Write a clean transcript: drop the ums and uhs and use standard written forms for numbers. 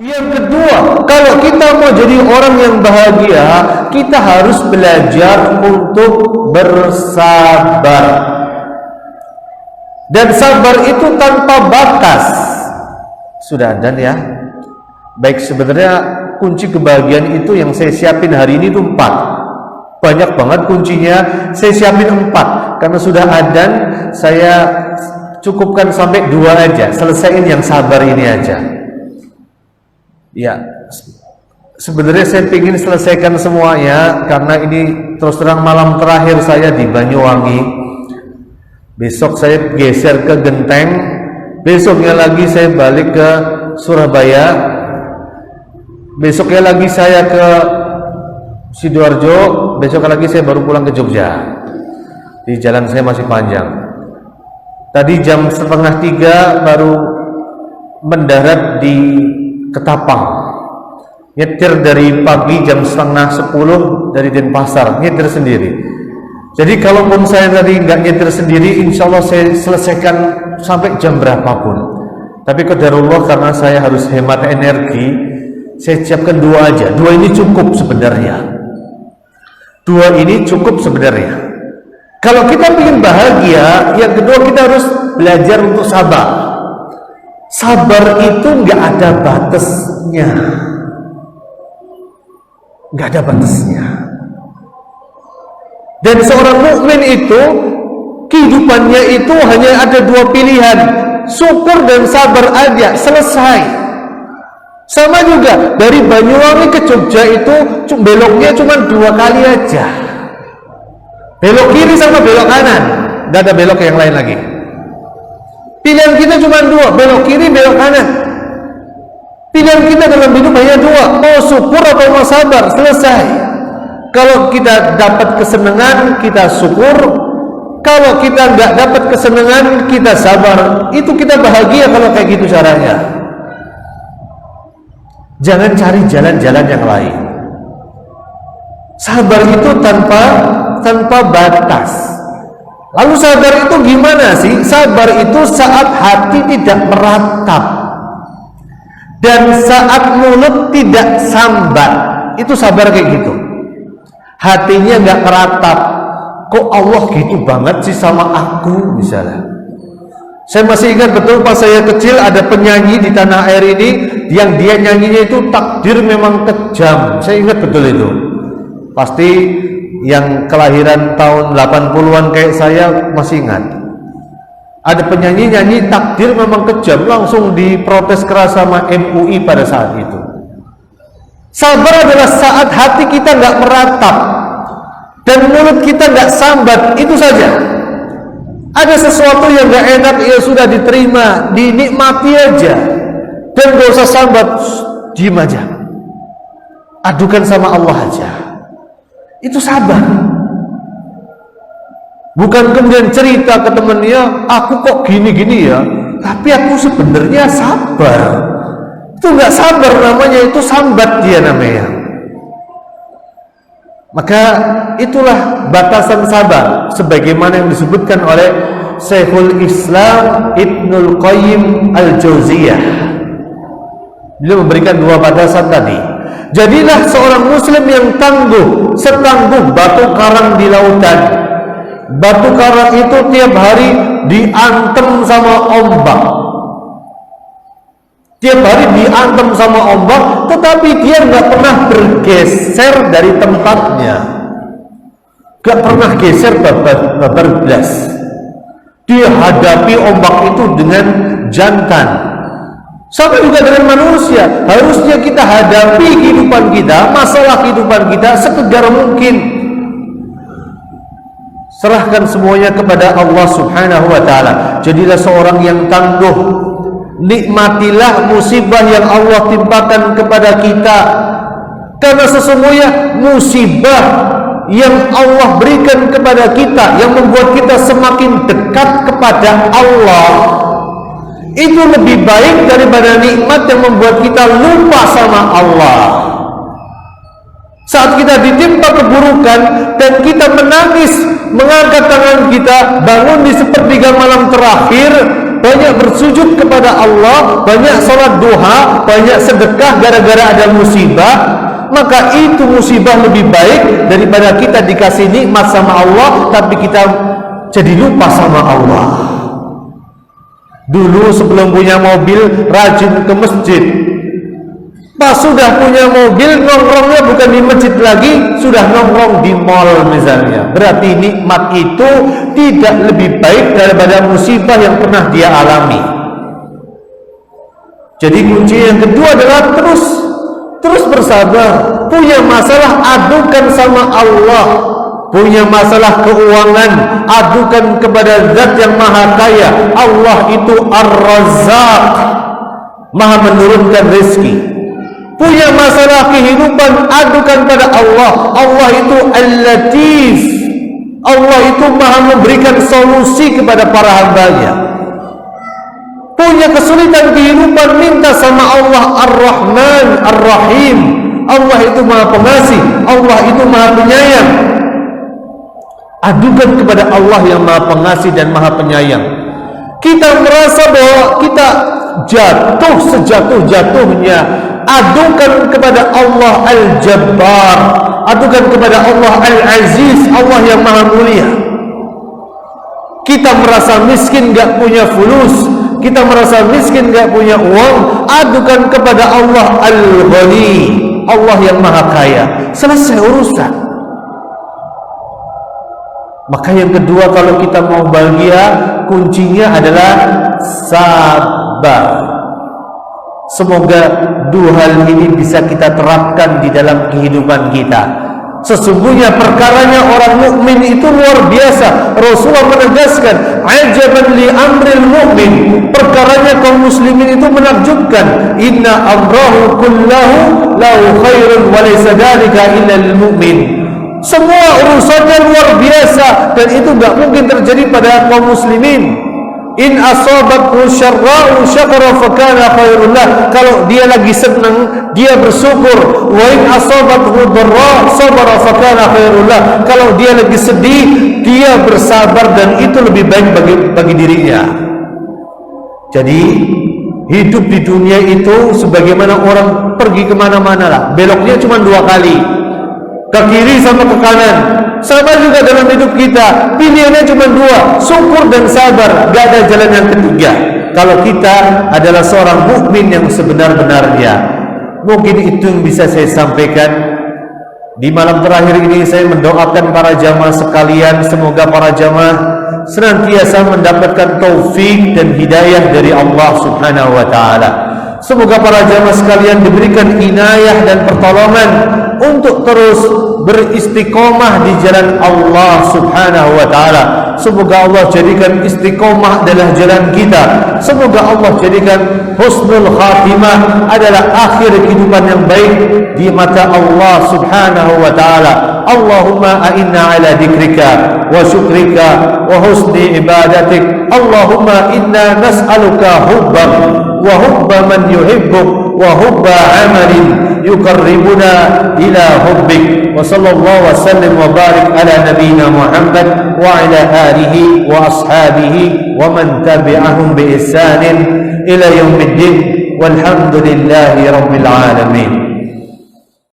Yang kedua, kalau kita mau jadi orang yang bahagia, kita harus belajar untuk bersabar. Dan sabar itu tanpa batas. Sudah dan ya. Baik, sebenarnya kunci kebahagiaan itu yang saya siapin hari ini itu 4. Banyak banget kuncinya, saya siapin 4. Karena sudah adzan, saya cukupkan sampai 2 aja. Selesaiin yang sabar ini aja. Ya, sebenarnya saya ingin selesaikan semuanya karena ini terus terang malam terakhir saya di Banyuwangi. Besok saya geser ke Genteng, besoknya lagi saya balik ke Surabaya, besoknya lagi saya ke Sidoarjo, besok lagi saya baru pulang ke Jogja. Di jalan saya masih panjang. Tadi jam 2:30 baru mendarat di Ketapang, nyetir dari pagi jam 9:30 dari Denpasar, nyetir sendiri. Jadi kalaupun saya tadi nggak nyetir sendiri, insya Allah saya selesaikan sampai jam berapapun. Tapi qadarullah karena saya harus hemat energi, saya siapkan 2 aja. 2 ini cukup sebenarnya. 2 ini cukup sebenarnya. Kalau kita ingin bahagia, yang kedua kita harus belajar untuk sabar. Sabar itu nggak ada batasnya, nggak ada batasnya. Dan seorang mukmin itu kehidupannya itu hanya ada 2 pilihan, syukur dan sabar aja, selesai. Sama juga dari Banyuwangi ke Jogja itu beloknya cuma 2 kali aja, belok kiri sama belok kanan, nggak ada belok yang lain lagi. Pilihan kita cuma 2, belok kiri, belok kanan. Pilihan kita dalam hidup hanya 2, mau syukur atau mau sabar, selesai. Kalau kita dapat kesenangan, kita syukur. Kalau kita nggak dapat kesenangan, kita sabar. Itu kita bahagia kalau kayak gitu caranya. Jangan cari jalan-jalan yang lain. Sabar itu tanpa batas. Lalu sabar itu gimana sih? Sabar itu saat hati tidak meratap dan saat mulut tidak sambat. Itu sabar kayak gitu. Hatinya nggak meratap. Kok Allah gitu banget sih sama aku misalnya. Saya masih ingat betul pas saya kecil ada penyanyi di tanah air ini yang dia nyanyinya itu takdir memang kejam. Saya ingat betul itu. Pasti yang kelahiran tahun 80-an kayak saya masih ingat. Ada penyanyi nyanyi takdir memang kejam, langsung diprotes keras sama MUI pada saat itu. Sabar adalah saat hati kita nggak meratap dan mulut kita nggak sambat, itu saja. Ada sesuatu yang nggak enak, ya sudah diterima, dinikmati aja, dan gak usah sambat, diem aja, adukan sama Allah aja. Itu sabar. Bukan kemudian cerita ke temennya, aku kok gini-gini ya, tapi aku sebenarnya sabar. Itu nggak sabar namanya, itu sambat dia namanya. Maka itulah batasan sabar sebagaimana yang disebutkan oleh Syekhul Islam Ibnul Qayyim Al-Jauziyah. Beliau memberikan 2 batasan tadi. Jadilah seorang muslim yang tangguh, setangguh batu karang di lautan. Batu karang itu tiap hari diantem sama ombak. Tiap hari diantem sama ombak, tetapi dia nggak pernah bergeser dari tempatnya. Nggak pernah geser bablas. Dia hadapi ombak itu dengan jantan. Sama juga dengan manusia, harusnya kita hadapi kehidupan kita, masalah kehidupan kita sekejar mungkin. Serahkan semuanya kepada Allah Subhanahu wa ta'ala. Jadilah seorang yang tangguh. Nikmatilah musibah yang Allah timpakan kepada kita. Karena sesungguhnya musibah yang Allah berikan kepada kita, yang membuat kita semakin dekat kepada Allah, itu lebih baik daripada nikmat yang membuat kita lupa sama Allah. Saat kita ditimpa keburukan dan kita menangis, mengangkat tangan kita, bangun di sepertiga malam terakhir, banyak bersujud kepada Allah, banyak sholat duha, banyak sedekah gara-gara ada musibah, maka itu musibah lebih baik daripada kita dikasih nikmat sama Allah tapi kita jadi lupa sama Allah. Dulu sebelum punya mobil rajin ke masjid, pas sudah punya mobil nongkrongnya bukan di masjid lagi, sudah nongkrong di mall misalnya. Berarti nikmat itu tidak lebih baik daripada musibah yang pernah dia alami. Jadi kunci yang kedua adalah terus bersabar. Punya masalah, adukan sama Allah. Punya masalah keuangan, adukan kepada Zat yang Maha Kaya. Allah itu Ar-Razzaq, Maha menurunkan rezeki. Punya masalah kehidupan, adukan pada Allah. Allah itu Al-Latif, Allah itu Maha memberikan solusi kepada para hambanya. Punya kesulitan kehidupan, minta sama Allah Ar-Rahman Ar-Rahim. Allah itu Maha Pengasih, Allah itu Maha Penyayang. Adukan kepada Allah yang Maha Pengasih dan Maha Penyayang. Kita merasa bahwa kita jatuh sejatuh-jatuhnya, adukan kepada Allah Al-Jabbar, adukan kepada Allah Al-Aziz, Allah yang Maha Mulia. Kita merasa miskin, gak punya fulus, kita merasa miskin, gak punya uang, adukan kepada Allah Al-Ghani, Allah yang Maha Kaya. Selesai urusan. Maka yang kedua, kalau kita mau bahagia, kuncinya adalah sabar. Semoga dua hal ini bisa kita terapkan di dalam kehidupan kita. Sesungguhnya perkaranya orang mukmin itu luar biasa. Rasulullah menegaskan, ajaban li amril mu'min, perkaranya kaum muslimin itu menakjubkan. Inna amrahu kullahu lahu khairun wa laysa dzalika illa lil mu'min. Semua urusannya luar biasa dan itu gak mungkin terjadi pada kaum muslimin. In asabathu syarra'u syakara fakana khairullah. Kalau dia lagi senang, dia bersyukur. Wa in asabathu dharra sabara fakana khairullah. Kalau dia lagi sedih, dia bersabar dan itu lebih baik bagi dirinya. Jadi hidup di dunia itu sebagaimana orang pergi kemana-mana lah, beloknya cuma 2 kali, ke kiri sama ke kanan. Sama juga dalam hidup kita, pilihannya cuma 2, syukur dan sabar, gak ada jalan yang ketiga. Kalau kita adalah seorang mukmin yang sebenar-benarnya. Mungkin itu yang bisa saya sampaikan di malam terakhir ini. Saya mendoakan para jamaah sekalian, semoga para jamaah senantiasa mendapatkan taufik dan hidayah dari Allah Subhanahu wa ta'ala. Semoga para jamaah sekalian diberikan inayah dan pertolongan untuk terus beristiqomah di jalan Allah Subhanahu wa ta'ala. Semoga Allah jadikan istiqomah adalah jalan kita. Semoga Allah jadikan husnul khatimah adalah akhir kehidupan yang baik di mata Allah Subhanahu wa ta'ala. Allahumma a'inna ala dhikrika wa syukrika wa husni ibadatik. Allahumma inna nas'aluka hubbak wa hubba man yuhibbuk wa hubba amalin yuqarribuna ila hubbik. Wa sallallahu wa sallim wa barik ala nabiyyina Muhammad wa ala alihi wa ashabihi wa man tabi'ahum bi ihsanin ila yaumiddin. Walhamdulillahi rabbil alamin.